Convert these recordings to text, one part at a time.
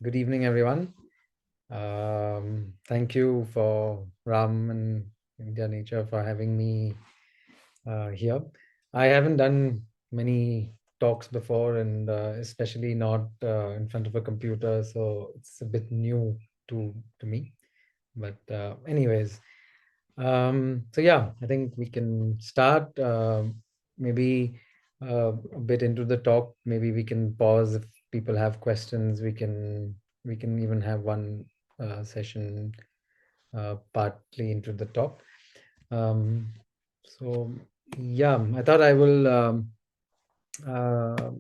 Good evening, everyone. Thank you for Ram and India Nature for having me here. I haven't done many talks before, and especially not in front of a computer, so it's a bit new to me. But anyways, so yeah, I think we can start. Maybe a bit into the talk. Maybe we can pause if people have questions. We can even have one session partly into the talk. Um, so yeah, I thought I will uh,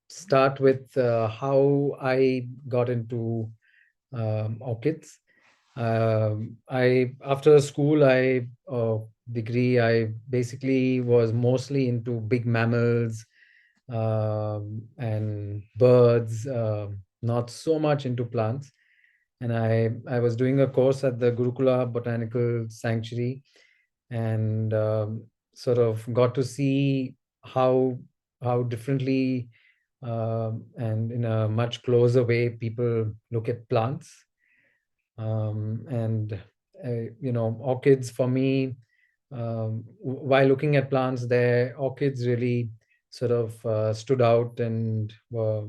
start with how I got into orchids. I after school, I degree, I basically was mostly into big mammals and birds, not so much into plants. And I was doing a course at the Gurukula Botanical Sanctuary, and sort of got to see how differently and in a much closer way people look at plants. And orchids for me, while looking at plants, their orchids really sort of stood out and were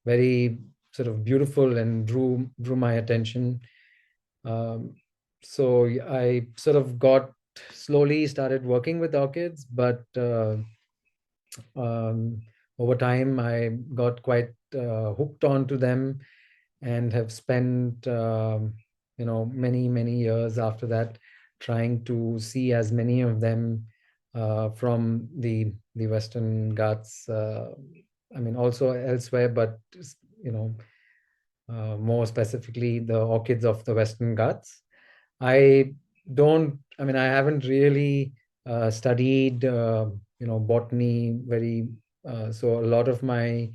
very sort of beautiful and drew my attention. um, so I sort of got slowly started working with orchids, but um, over time I got quite hooked onto them, and have spent many years after that trying to see as many of them from the Western Ghats. I mean, also elsewhere, but you know, more specifically, the orchids of the Western Ghats. I I mean, I haven't really studied, botany very. So a lot of my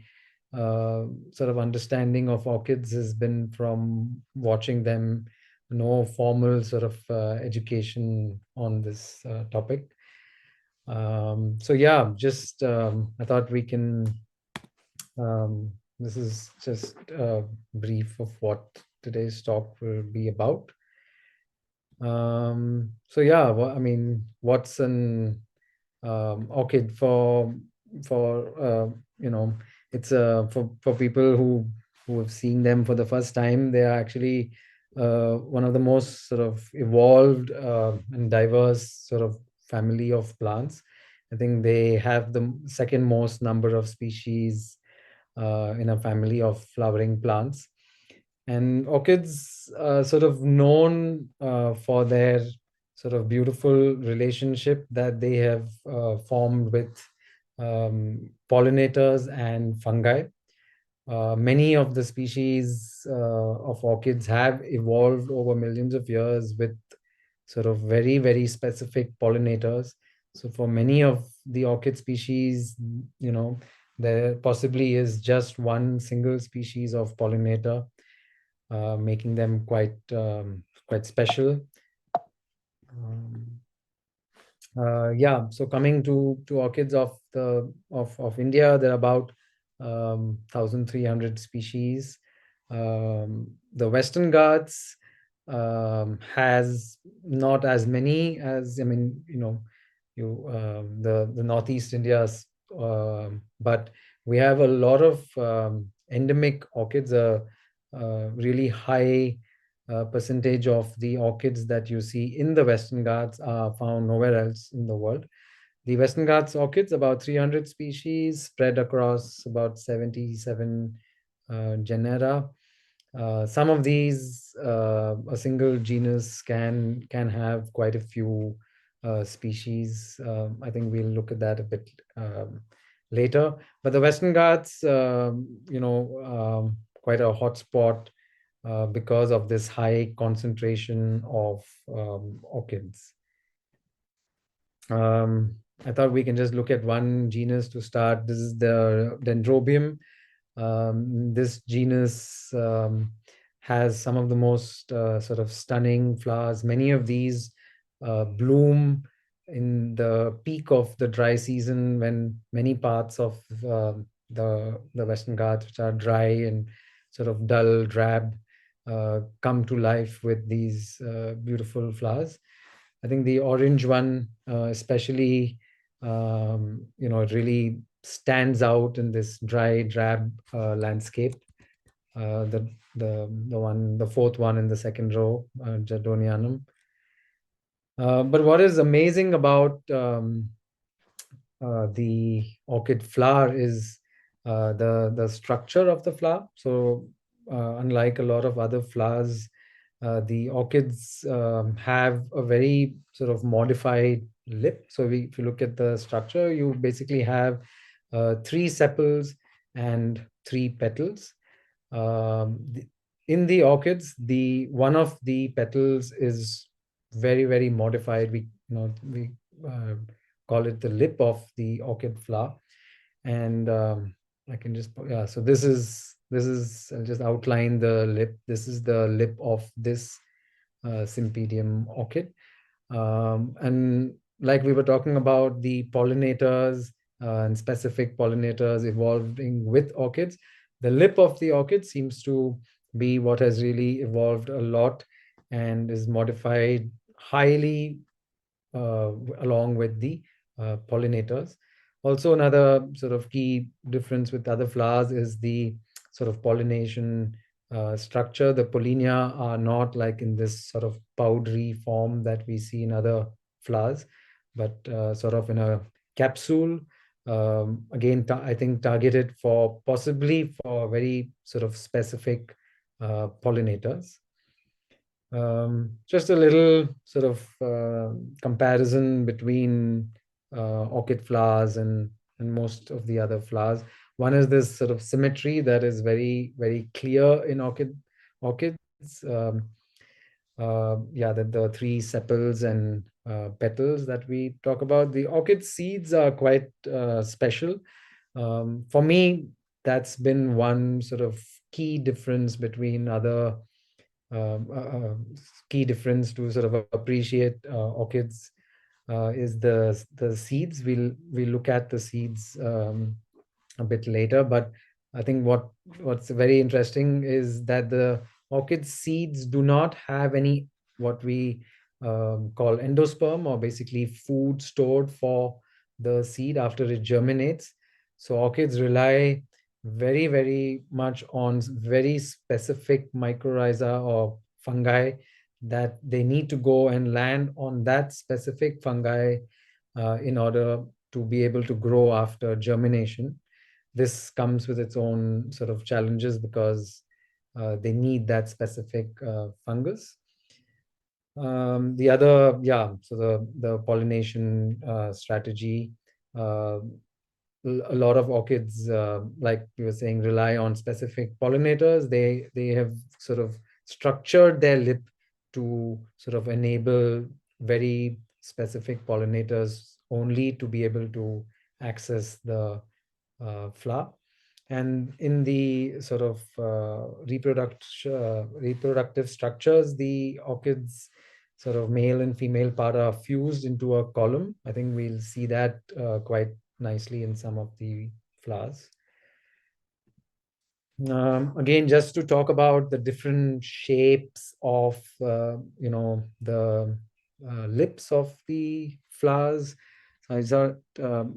sort of understanding of orchids has been from watching them. No formal sort of education on this topic. So yeah, just I thought we can. This is just a brief of what today's talk will be about. So yeah, I mean, what's an orchid for it's for people who have seen them for the first time. They are actually one of the most sort of evolved and diverse sort of family of plants. I think they have the second most number of species in a family of flowering plants. And orchids are sort of known for their sort of beautiful relationship that they have formed with pollinators and fungi. Many of the species of orchids have evolved over millions of years with sort of very specific pollinators. So for many of the orchid species, there possibly is just one single species of pollinator, making them quite special. Um, yeah, so coming to orchids of India, there are about 1,300 species. The Western Ghats has not as many as, I mean, the Northeast India's, but we have a lot of endemic orchids. A really high percentage of the orchids that you see in the Western Ghats are found nowhere else in the world. The Western Ghats orchids, about 300 species spread across about 77 genera. Some of these, a single genus can have quite a few species. I think we'll look at that a bit later. But the Western Ghats, quite a hotspot because of this high concentration of orchids. I thought we can just look at one genus to start. This is the Dendrobium. This genus has some of the most sort of stunning flowers. Many of these bloom in the peak of the dry season, when many parts of the Western Ghats, which are dry and sort of dull, drab, come to life with these beautiful flowers. I think the orange one, especially, it really stands out in this dry, drab landscape. The fourth one in the second row, Jadonianum. But what is amazing about the orchid flower is the structure of the flower. So unlike a lot of other flowers, the orchids have a very sort of modified lip. So if you look at the structure, you basically have three sepals and three petals. In the orchids, the one of the petals is very modified. We uh, call it the lip of the orchid flower, and I can just yeah. So this is I'll just outline the lip. This is the lip of this Sympedium orchid. And like we were talking about the pollinators and specific pollinators evolving with orchids, the lip of the orchid seems to be what has really evolved a lot and is modified highly along with the pollinators. Also, another sort of key difference with other flowers is the sort of pollination structure. The pollinia are not like in this sort of powdery form that we see in other flowers, but sort of in a capsule. Again, I think targeted for possibly for very sort of specific pollinators. Just a little sort of comparison between orchid flowers and most of the other flowers. One is this sort of symmetry that is very clear in orchids. Yeah, the three sepals and petals that we talk about. The orchid seeds are quite special. For me, that's been one sort of key difference between other key difference to sort of appreciate orchids is the seeds. We'll look at the seeds a bit later, but I think what's very interesting is that the orchid seeds do not have any what we call endosperm, or basically food stored for the seed after it germinates. So orchids rely very much on very specific mycorrhiza or fungi that they need to go and land on that specific fungi in order to be able to grow after germination. This comes with its own sort of challenges because they need that specific fungus. The other, yeah, so the pollination strategy. Uh, a lot of orchids, like we were saying, rely on specific pollinators. They have sort of structured their lip to sort of enable very specific pollinators only to be able to access the flower. And in the sort of reproductive structures, the orchids sort of male and female part are fused into a column. I think we'll see that quite nicely in some of the flowers. Again, just to talk about the different shapes of, the lips of the flowers. So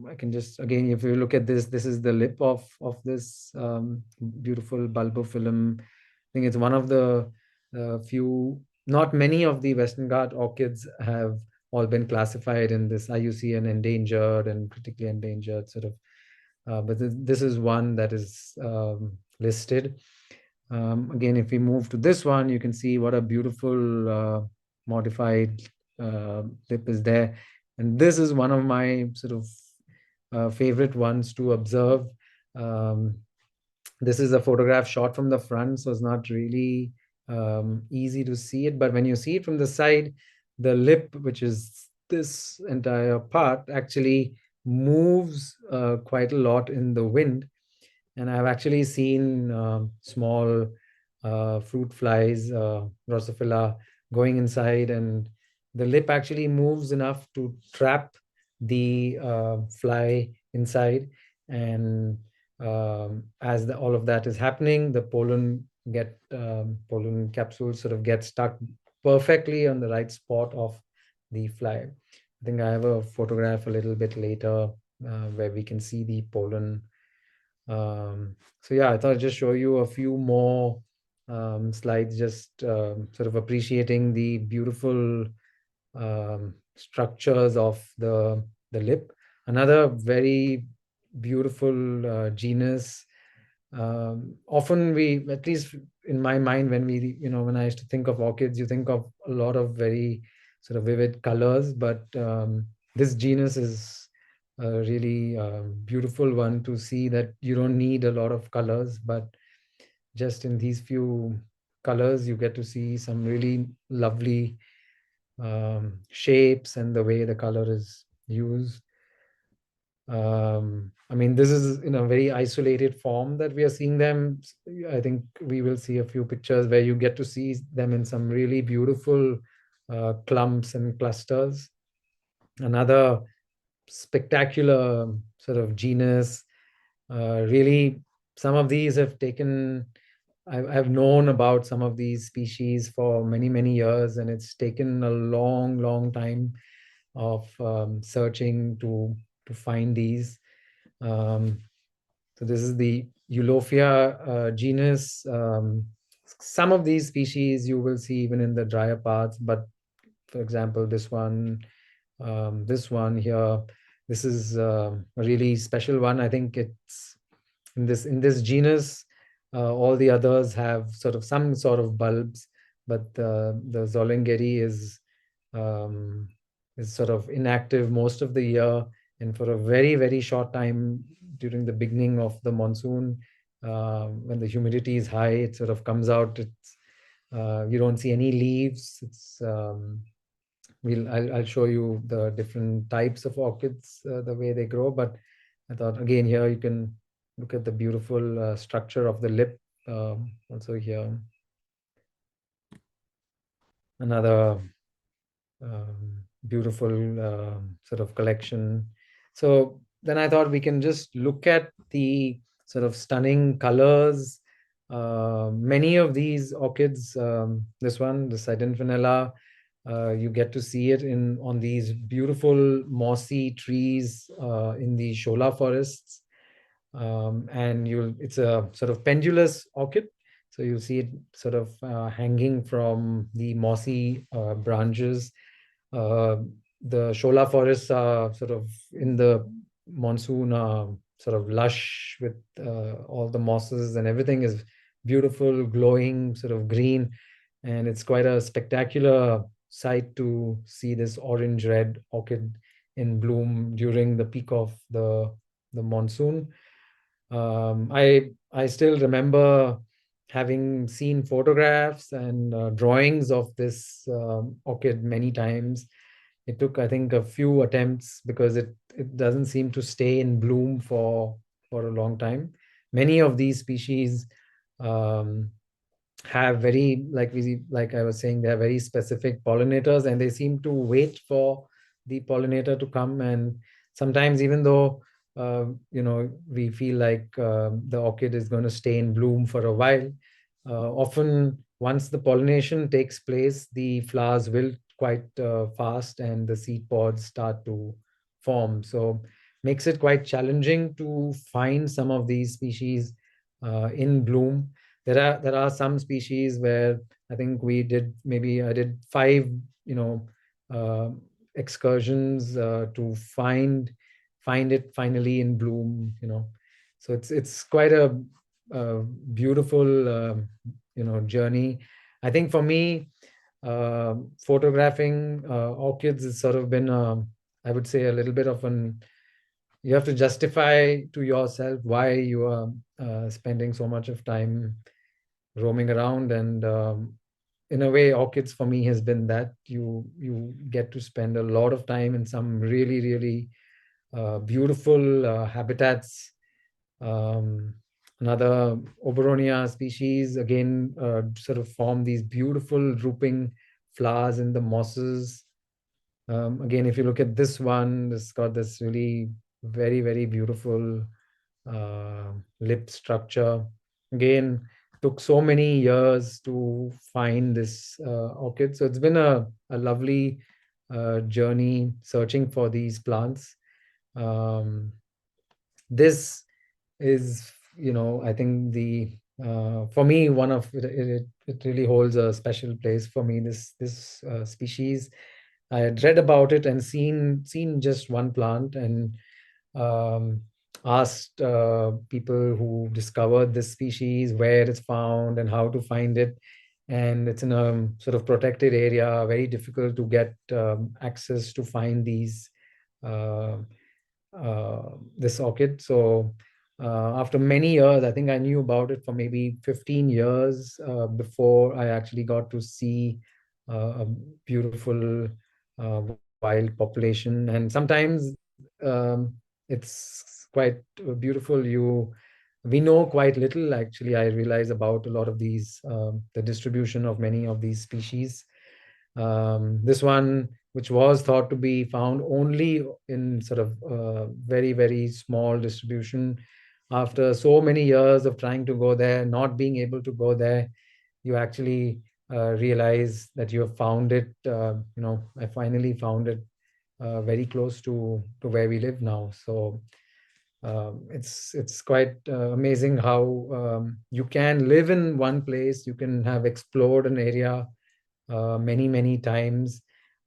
I can just, again, if you look at this is the lip of this beautiful bulbophyllum. I think it's one of the few, not many of the Western Ghat orchids have all been classified in this IUCN endangered and critically endangered sort of, but this is one that is listed. Again, if we move to this one, you can see what a beautiful modified lip is there. And this is one of my sort of favorite ones to observe. Um, this is a photograph shot from the front, so it's not really easy to see it. But when you see it from the side, the lip, which is this entire part, actually moves quite a lot in the wind. And I've actually seen small fruit flies, Drosophila, going inside, and the lip actually moves enough to trap the fly inside. And As all of that is happening, the pollen capsules sort of get stuck perfectly on the right spot of the fly. I think I have a photograph a little bit later where we can see the pollen. So yeah, I thought I'd just show you a few more slides, just sort of appreciating the beautiful structures of the lip. Another very beautiful genus. Often we, at least in my mind, when when I used to think of orchids, you think of a lot of very sort of vivid colors, but this genus is a really beautiful one to see, that you don't need a lot of colors, but just in these few colors, you get to see some really lovely shapes and the way the color is used. I mean, this is in a very isolated form that we are seeing them. I think we will see a few pictures where you get to see them in some really beautiful clumps and clusters. Another spectacular sort of genus. Really, some of these have taken, I've known about some of these species for many, many years, and it's taken a long, long time of searching to find these. Um, so this is the Eulophia genus. Some of these species you will see even in the drier parts, but for example, this one here, this is a really special one. I think it's in this genus. All the others have sort of some sort of bulbs, but the Zollingeri um, is sort of inactive most of the year, and for a very, very short time during the beginning of the monsoon, when the humidity is high, it sort of comes out. It's You don't see any leaves. I'll show you the different types of orchids, the way they grow. But I thought, again, here you can look at the beautiful structure of the lip. Also here, another beautiful sort of collection. So then I thought we can just look at the sort of stunning colors. Many of these orchids, the Sidon, you get to see it in on these beautiful mossy trees in the Shola forests. And it's a sort of pendulous orchid. So you'll see it sort of hanging from the mossy branches. uh, the Shola forests are sort of in the monsoon, sort of lush with all the mosses, and everything is beautiful, glowing, sort of green. And it's quite a spectacular sight to see this orange red orchid in bloom during the peak of the monsoon. I still remember having seen photographs and drawings of this orchid many times. It took, I think, a few attempts because it doesn't seem to stay in bloom for a long time. Many of these species um, have very, like I was saying, they're very specific pollinators, and they seem to wait for the pollinator to come. And sometimes, even though we feel like the orchid is going to stay in bloom for a while, often once the pollination takes place, the flowers will quite fast, and the seed pods start to form. So makes it quite challenging to find some of these species in bloom. There are some species where I think I did five, you know, uh, excursions to find it finally in bloom. So it's quite a beautiful journey. I think for me, photographing orchids has sort of been I would say a little bit of an you have to justify to yourself why you are spending so much of time roaming around. And in a way, orchids for me has been that you get to spend a lot of time in some really, really beautiful habitats. um, Another Oberonia species again sort of form these beautiful drooping flowers in the mosses. Again, if you look at this one, it's got this really very, very beautiful lip structure. Again, took so many years to find this orchid. So it's been a lovely journey searching for these plants. Um, this is, I think the for me, one of it really holds a special place for me. This species, I had read about it and seen just one plant, and um, asked people who discovered this species where it's found and how to find it. And it's in a sort of protected area, very difficult to get access to find uh, this orchid. So after many years, I think I knew about it for maybe 15 years before I actually got to see a beautiful wild population. And sometimes it's quite beautiful. We know quite little, actually. I realize about a lot of these, the distribution of many of these species. This one, which was thought to be found only in sort of very, very small distribution, after so many years of trying to go there, not being able to go there, you actually realize that you have found it. I finally found it very close to where we live now. So it's quite amazing how you can live in one place, you can have explored an area many times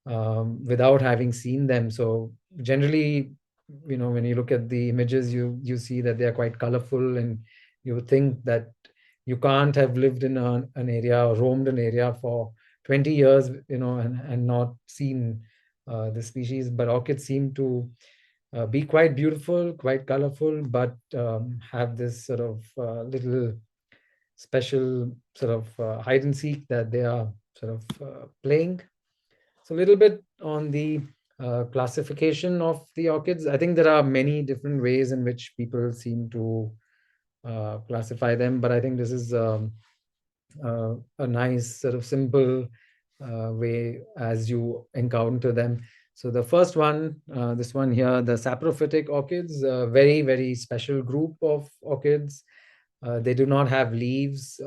without having seen them. So generally, when you look at the images, you see that they are quite colorful, and you think that you can't have lived in an area or roamed an area for 20 years, and not seen the species. But orchids seem to be quite beautiful, quite colorful, but have this sort of little special sort of hide and seek that they are sort of playing. So a little bit on the classification of the orchids. I think there are many different ways in which people seem to classify them, but I think this is a nice sort of simple way as you encounter them. So the first one, this one here, the saprophytic orchids, a very, very special group of orchids. They do not have leaves.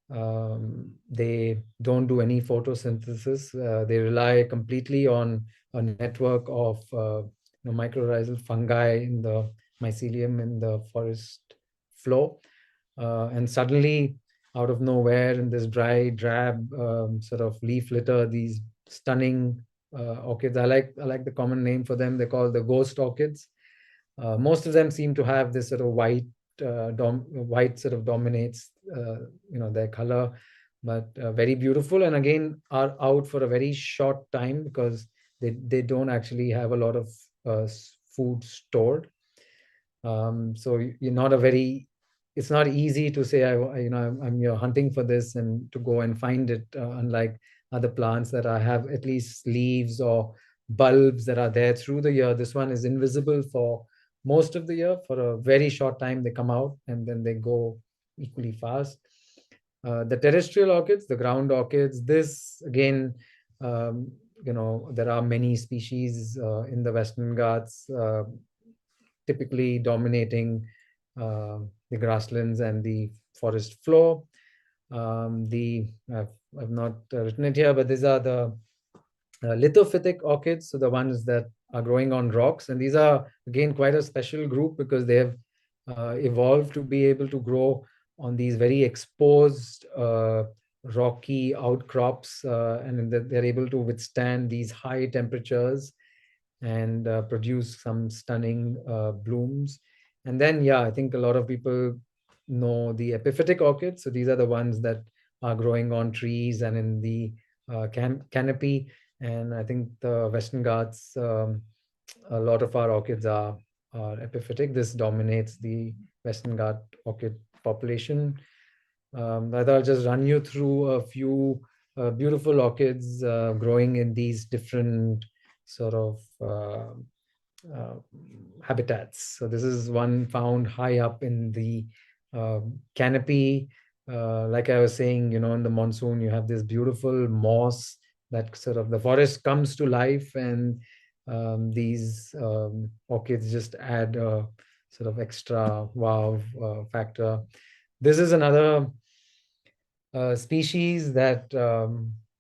They don't do any photosynthesis. They rely completely on a network of mycorrhizal fungi in the mycelium in the forest floor. And suddenly, out of nowhere, in this dry, drab sort of leaf litter, these stunning orchids. I like the common name for them. They're called the ghost orchids. Most of them seem to have this sort of white sort of dominates their color, but very beautiful, and again are out for a very short time because they don't actually have a lot of food stored. So you're not a very it's not easy to say I'm you're hunting for this and to go and find it, unlike other plants that have at least leaves or bulbs that are there through the year. This one is invisible for most of the year. For a very short time they come out and then they go equally fast. The terrestrial orchids, the ground orchids, this again, there are many species in the Western Ghats, typically dominating the grasslands and the forest floor. I've not written it here, but these are the lithophytic orchids, so the ones that are growing on rocks. And these are, again, quite a special group because they have evolved to be able to grow on these very exposed rocky outcrops, and they're able to withstand these high temperatures and produce some stunning blooms. And then, yeah, I think a lot of people know the epiphytic orchids. So these are the ones that are growing on trees and in the canopy. And I think the Western Ghats, a lot of our orchids are epiphytic. This dominates the Western Ghat orchid population. I thought I'll just run you through a few beautiful orchids growing in these different sort of uh, habitats. So this is one found high up in the canopy. Like I was saying, in the monsoon, you have this beautiful moss that sort of the forest comes to life, and these orchids just add a sort of extra wow factor. This is another species that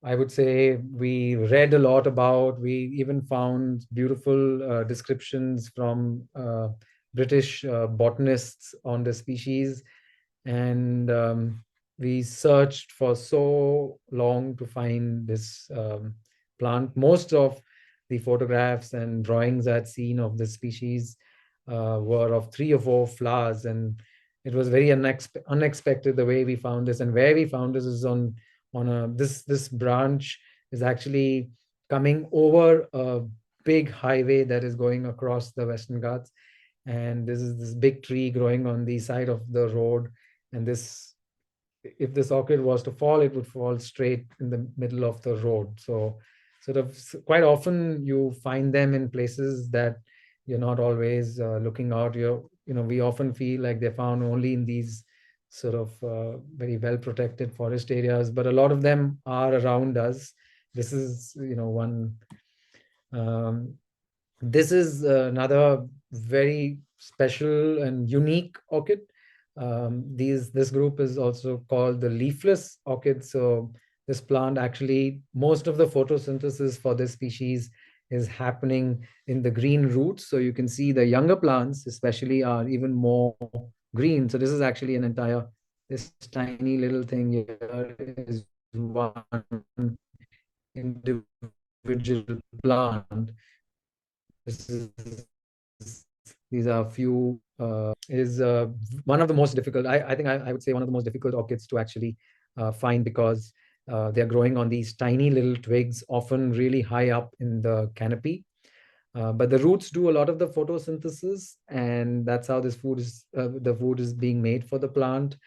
I would say we read a lot about. We even found beautiful descriptions from British botanists on the species, and we searched for so long to find this plant. Most of the photographs and drawings I'd seen of this species were of 3 or 4 flowers, and it was very unexpected the way we found this. And where we found this is on a this branch is actually coming over a big highway that is going across the Western Ghats, and this is this big tree growing on the side of the road. And this, if this orchid was to fall, it would fall straight in the middle of the road. So sort of quite often you find them in places that you're not always looking out. We often feel like they're found only in these sort of very well protected forest areas, but a lot of them are around us. This is one. um, this is another very special and unique orchid. This group is also called the leafless orchid. So this plant, actually, most of the photosynthesis for this species is happening in the green roots. So you can see the younger plants, especially, are even more green. So this is actually an entire, this tiny little thing here is one individual plant. This is these are few is one of the most difficult, I think I would say one of the most difficult orchids to actually find, because they're growing on these tiny little twigs, often really high up in the canopy. But the roots do a lot of the photosynthesis, and that's how the food is being made for the plant.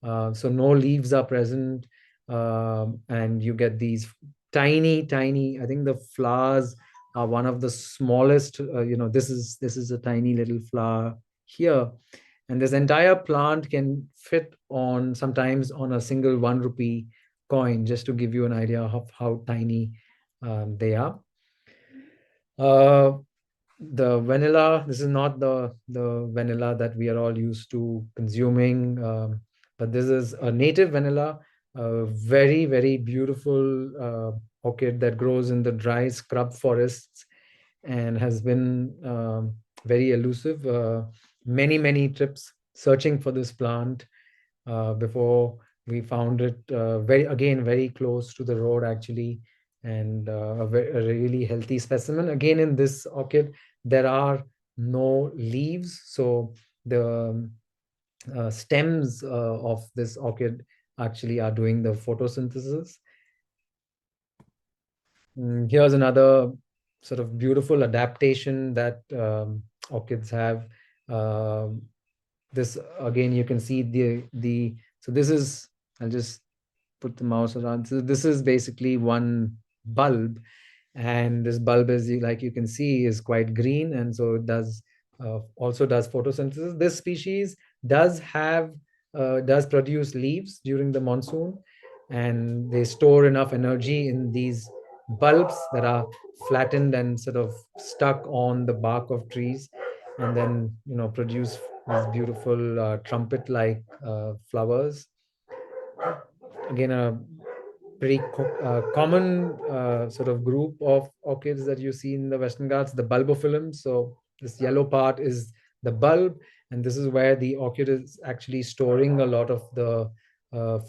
So no leaves are present, and you get these tiny. I think the flowers are one of the smallest. This is a tiny little flower here, and this entire plant can fit on sometimes on a single 1 rupee coin, just to give you an idea of how tiny they are. Uh, the vanilla, this is not the vanilla that we are all used to consuming, but this is a native vanilla, a very beautiful orchid that grows in the dry scrub forests and has been very elusive. Many trips searching for this plant before we found it, very close to the road, actually, and a really healthy specimen. Again, in this orchid there are no leaves, so the stems of this orchid actually are doing the photosynthesis. Here's another sort of beautiful adaptation that orchids have. Um this, again, you can see the so this is, I'll just put the mouse around. So this is basically one bulb, and this bulb is, like you can see, is quite green, and so it does also does photosynthesis. This species does produce leaves during the monsoon, and they store enough energy in these bulbs that are flattened and sort of stuck on the bark of trees, and then produce these beautiful trumpet like flowers. Again, a pretty common sort of group of orchids that you see in the Western Ghats, the bulbophyllums. So this yellow part is the bulb, and this is where the orchid is actually storing a lot of the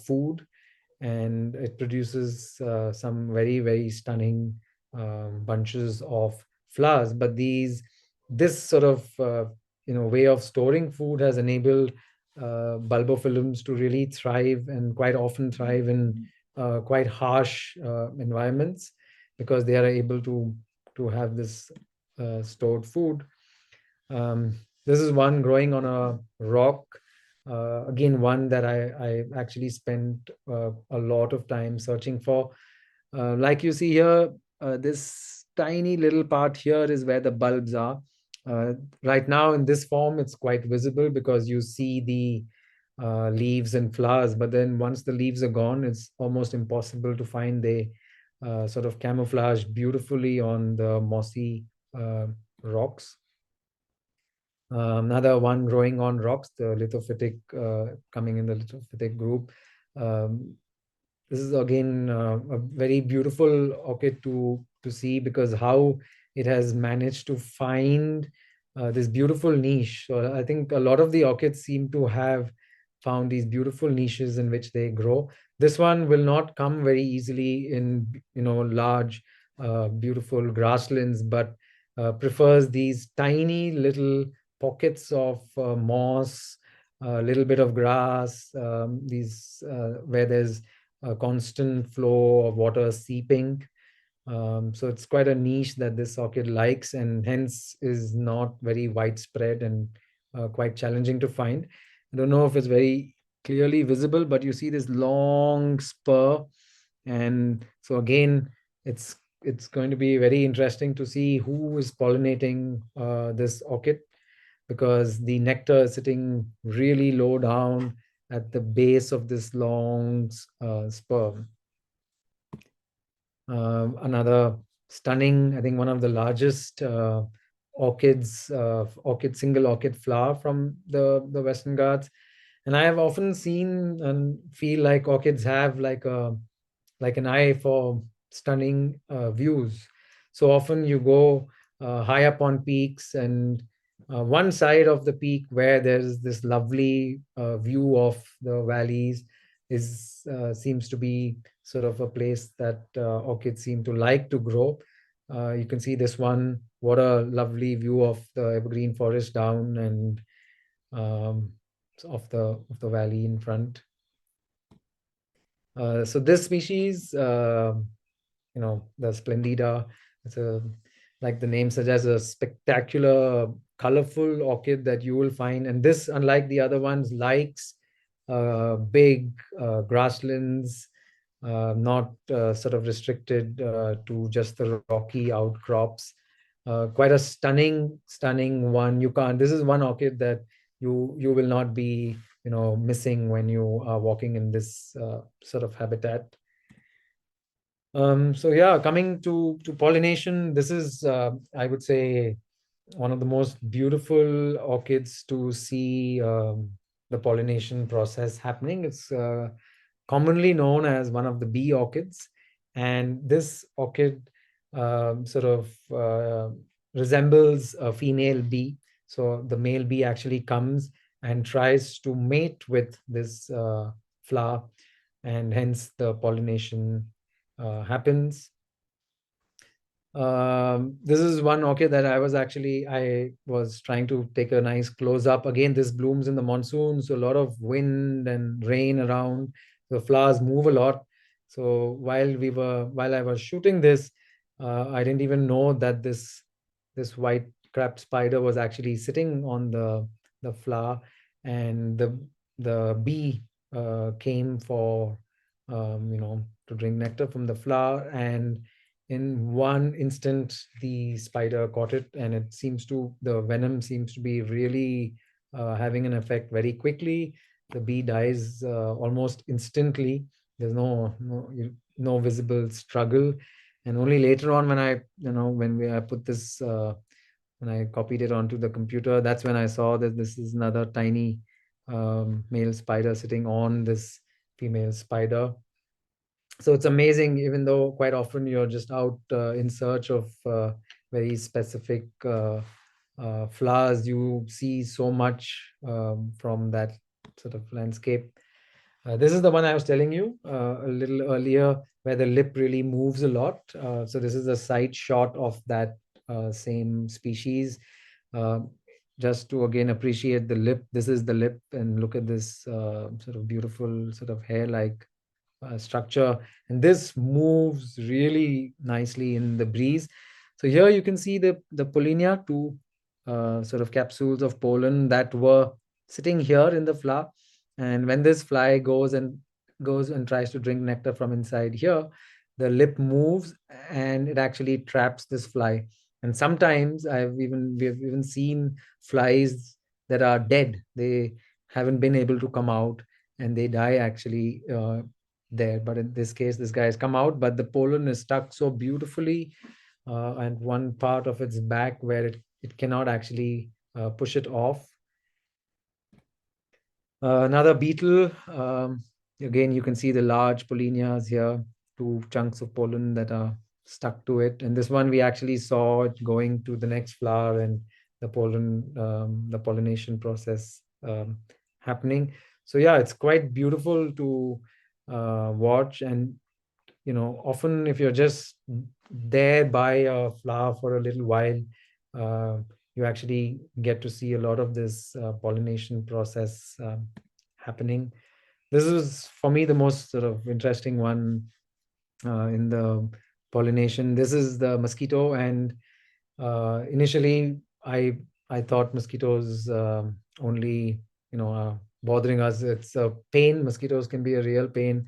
food, and it produces some very stunning bunches of flowers. But this sort of way of storing food has enabled bulbophyllums to really thrive, and quite often thrive in quite harsh environments, because they are able to have this stored food. This is one growing on a rock. Again, one that I actually spent a lot of time searching for. Like you see here, this tiny little part here is where the bulbs are. Right now in this form, it's quite visible because you see the leaves and flowers, but then once the leaves are gone, it's almost impossible to find. They sort of camouflage beautifully on the mossy rocks. Another one growing on rocks, the lithophytic, coming in the lithophytic group. Um, this is again a very beautiful orchid to see, because how it has managed to find this beautiful niche. So I think a lot of the orchids seem to have found these beautiful niches in which they grow. This one will not come very easily in, large beautiful grasslands, but prefers these tiny little pockets of moss, a little bit of grass, these where there's a constant flow of water seeping. So it's quite a niche that this orchid likes, and hence is not very widespread and quite challenging to find. I don't know if it's very clearly visible, but you see this long spur, and so again, it's going to be very interesting to see who is pollinating this orchid, because the nectar is sitting really low down at the base of this long spur. Another stunning, I think one of the largest single orchid flower from the Western Ghats. And I have often seen and feel like orchids have like an eye for stunning views. So often you go high up on peaks, and one side of the peak where there's this lovely view of the valleys is seems to be sort of a place that orchids seem to like to grow. You can see this one. What a lovely view of the evergreen forest down, and um, of the valley in front. So this species, the Splendida, it's a, like the name suggests, a spectacular, colorful orchid that you will find. And this, unlike the other ones, likes big grasslands, not sort of restricted to just the rocky outcrops. Quite a stunning one. You can't. This is one orchid that you will not be missing when you are walking in this sort of habitat. So yeah, coming to pollination, this is I would say one of the most beautiful orchids to see the pollination process happening. It's commonly known as one of the bee orchids, and this orchid sort of resembles a female bee. So the male bee actually comes and tries to mate with this flower, and hence the pollination happens. This is one orchid that I was trying to take a nice close up. Again, this blooms in the monsoon, so a lot of wind and rain around. The flowers move a lot. So while I was shooting this, I didn't even know that this white capped spider was actually sitting on the flower, and the bee came for to drink nectar from the flower, and in one instant the spider caught it, and the venom seems to be really having an effect very quickly. The bee dies almost instantly. There's no visible struggle, and only later on, when I put this when I copied it onto the computer, that's when I saw that this is another tiny male spider sitting on this female spider. So it's amazing, even though quite often you're just out in search of very specific flowers, you see so much from that sort of landscape. This is the one I was telling you a little earlier, where the lip really moves a lot. So this is a side shot of that same species. Uh, just to again appreciate the lip. This is the lip, and look at this sort of beautiful sort of hair-like structure, and this moves really nicely in the breeze. So here you can see the pollinia, two sort of capsules of pollen that were sitting here in the flower, and when this fly goes and tries to drink nectar from inside here, the lip moves and it actually traps this fly. And sometimes we have even seen flies that are dead. They haven't been able to come out, and they die actually there. But in this case, this guy has come out, but the pollen is stuck so beautifully, and one part of its back where it cannot actually push it off. Another beetle. Again, you can see the large pollinias here, two chunks of pollen that are stuck to it. And this one, we actually saw it going to the next flower and the pollination process happening. So yeah, it's quite beautiful to watch. And often if you're just there by a flower for a little while, uh, you actually get to see a lot of this pollination process happening. This is for me the most sort of interesting one in the pollination. This is the mosquito, and initially I thought mosquitoes only bothering us. It's a pain. Mosquitoes can be a real pain.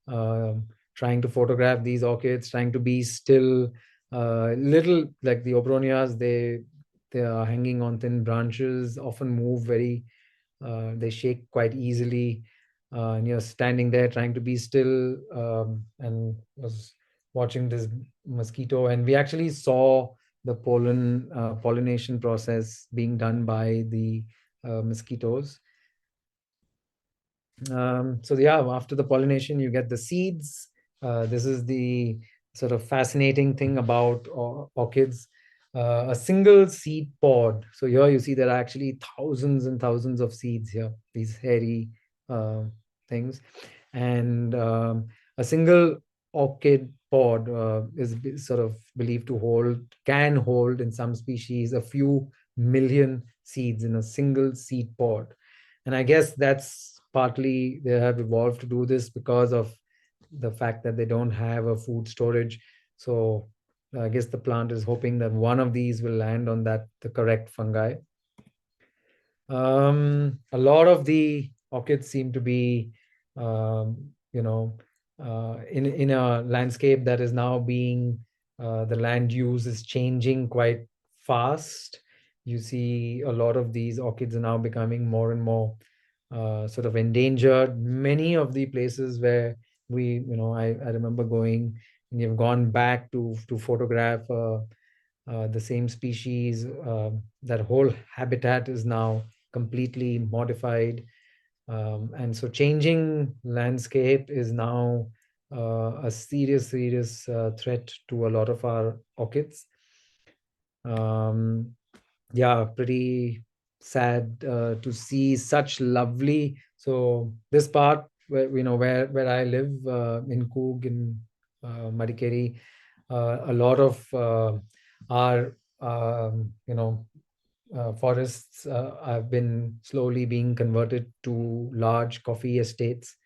Trying to photograph these orchids, trying to be still. Little like the obronias, they are hanging on thin branches, often move very, they shake quite easily, and you're standing there trying to be still, and was watching this mosquito, and we actually saw the pollination process being done by the mosquitoes. So yeah, after the pollination, you get the seeds. This is the sort of fascinating thing about orchids. A single seed pod. So here you see there are actually thousands and thousands of seeds here, these hairy uh, things. And a single orchid pod is sort of believed to can hold in some species a few million seeds in a single seed pod. And I guess that's partly they have evolved to do this because of the fact that they don't have a food storage. So I guess the plant is hoping that one of these will land on the correct fungi. A lot of the orchids seem to be, in a landscape that is now being, the land use is changing quite fast. You see a lot of these orchids are now becoming more and more sort of endangered. Many of the places where I remember going, and you've gone back to photograph the same species, that whole habitat is now completely modified. And so changing landscape is now a serious, serious threat to a lot of our orchids. Um, yeah, pretty sad to see such lovely. So this part where I live, in Coog in Madikeri, a lot of our forests have been slowly being converted to large coffee estates,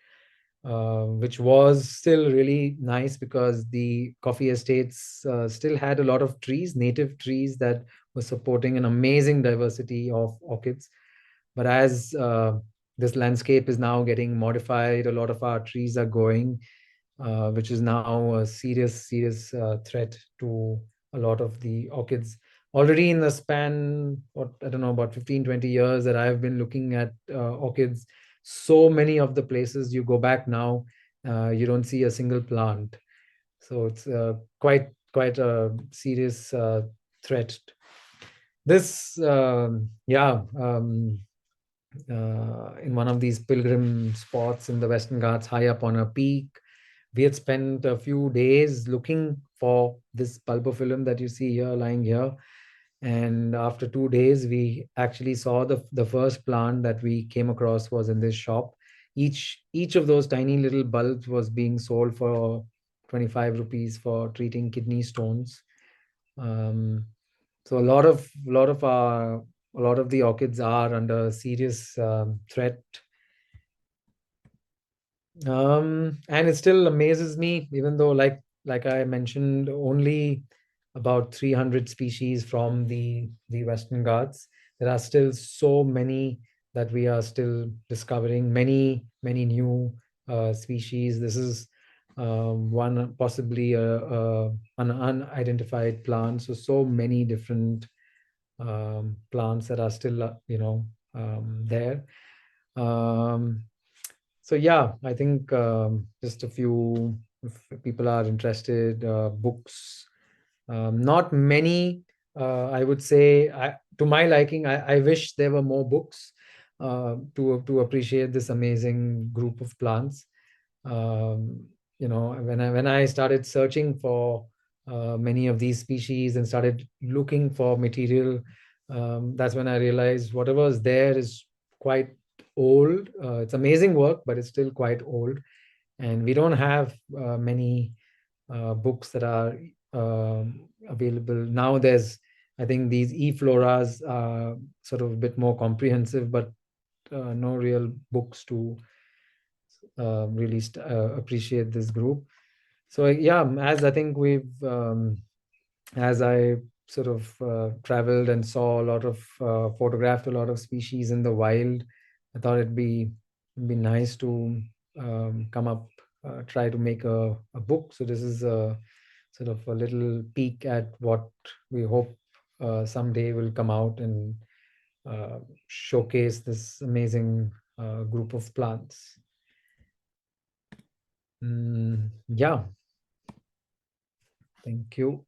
which was still really nice because the coffee estates still had a lot of trees, native trees that were supporting an amazing diversity of orchids. But as this landscape is now getting modified, a lot of our trees are going, which is now a serious, serious threat to a lot of the orchids. Already in the span, what I don't know, about 15, 20 years that I've been looking at orchids, so many of the places you go back now, you don't see a single plant. So it's quite a serious threat. This, in one of these pilgrim spots in the Western Ghats, high up on a peak, we had spent a few days looking for this bulbophyllum that you see here, lying here. And after 2 days, we actually saw the first plant that we came across was in this shop. Each of those tiny little bulbs was being sold for 25 rupees for treating kidney stones. Um, so a lot of the orchids are under serious threat. And it still amazes me, even though, like I mentioned, only about 300 species from the Western Ghats. There are still so many that we are still discovering. Many new species. This is one possibly an unidentified plant. So many different plants that are still there. Um, so yeah, I think just a few, if people are interested, books. Not many. I would say to my liking. I wish there were more books to appreciate this amazing group of plants. Um, when I started searching for many of these species and started looking for material, that's when I realized whatever is there is quite old. It's amazing work, but it's still quite old, and we don't have many books that are available now. There's, I think, these e-floras are sort of a bit more comprehensive, but no real books to really appreciate this group. So yeah, as I think as I sort of traveled and saw a lot of photographed a lot of species in the wild, I thought it'd be nice to come up, try to make a book. So this is a sort of a little peek at what we hope someday will come out and uh, showcase this amazing group of plants. Yeah, thank you.